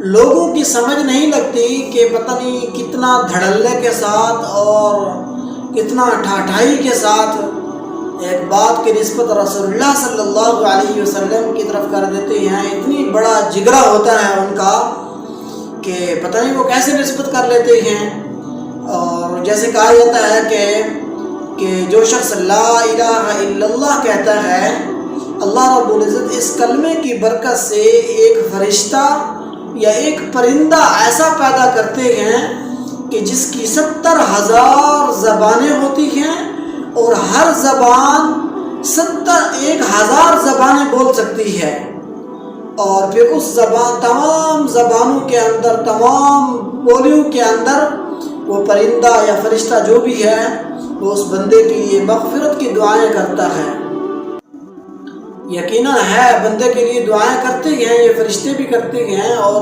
لوگوں کی سمجھ نہیں لگتی کہ پتہ نہیں کتنا دھڑلے کے ساتھ اور کتنا ٹھاٹھائی کے ساتھ ایک بات کی نسبت رسول اللہ صلی اللہ علیہ وسلم کی طرف کر دیتے ہیں. اتنی بڑا جگرا ہوتا ہے ان کا کہ پتہ نہیں وہ کیسے نسبت کر لیتے ہیں. اور جیسے کہا جاتا ہے کہ جو شخص لا الہ الا اللہ کہتا ہے، اللہ رب العزت اس کلمے کی برکت سے ایک فرشتہ یا ایک پرندہ ایسا پیدا کرتے ہیں کہ جس کی 70,000 زبانیں ہوتی ہیں اور ہر زبان 1,000 زبانیں بول سکتی ہے. اور پھر اس تمام زبانوں کے اندر، تمام بولیوں کے اندر وہ پرندہ یا فرشتہ جو بھی ہے وہ اس بندے کی یہ مغفرت کی دعائیں کرتا ہے. یقیناً ہے بندے کے لیے دعائیں کرتے ہیں، یہ فرشتے بھی کرتے ہیں. اور